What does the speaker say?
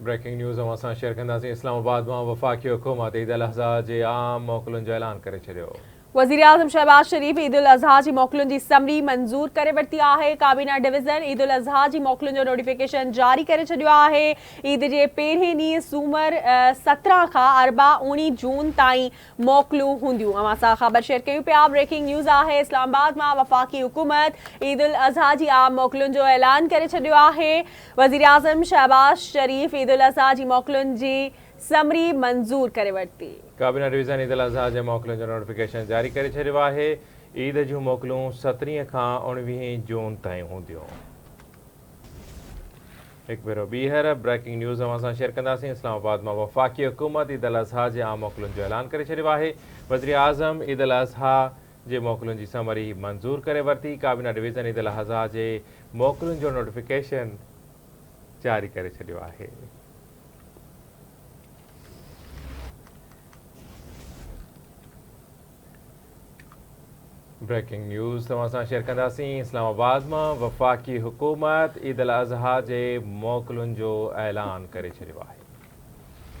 Breaking news असां share कंदासीं। इस्लामाबाद में वफ़ाक़ी हुकूमत ईद अल अज़हा जे आम मोकलुनि जो ऐलान करे छॾियो। वज़ीर आज़म शहबाज शरीफ़ ईद उल अज़हा जी मोकलुनि जी समरी मंज़ूर करे वरिती आहे। काबीना डिवीज़न ईद उल अज़हा जी मोकलुनि जो नोटिफिकेशन जारी करे छॾियो आहे। ईद जे पहिरें ॾींहुं सूमर 17 खां अरबा 19 जून ताईं मोकलूं हूंदियूं। अवां सां ख़बर शेयर कयूं पिया। ब्रेकिंग न्यूज़ आहे। इस्लामाबाद मां वफ़ाक़ी हुकूमत ईद उल अज़हा जी आम मोकलुनि जो ऐलान करे छॾियो आहे। वज़ीर आज़म शहबाज शरीफ़ ईद उल अज़हा जी मोकलुनि जी समरी मंज़ूर करे वरिती। काबीना डिवीज़न ईद अल अज़हा जे मोकलुनि जो नोटिफिकेशन जारी करे छॾियो आहे। ईद जूं मोकलूं 17 खां 19 जून ताईं हूंदियूं। हिकु भेरो ॿीहर ब्रेकिंग न्यूज़ असां शेयर कंदासीं। इस्लामाबाद में वफ़ाक़ी हुकूमत ईद अल अज़हा जे आम मोकलुनि जो ऐलान करे छॾियो आहे। वज़ीर आज़म ईद अल अज़हा जे मोकलुनि जी समरी मंज़ूर करे वरिती। काबीना डिवीज़न ईद अल अज़हा जे मोकलुनि जो नोटिफिकेशन जारी करे छॾियो आहे। ब्रेकिंग न्यूज़ तव्हां शेयर कंदासीं। इस्लामाबाद में वफ़ाक़ी हुकूमत ईद अल अज़हा जे मोकलुनि जो ऐलान करे छॾियो आहे।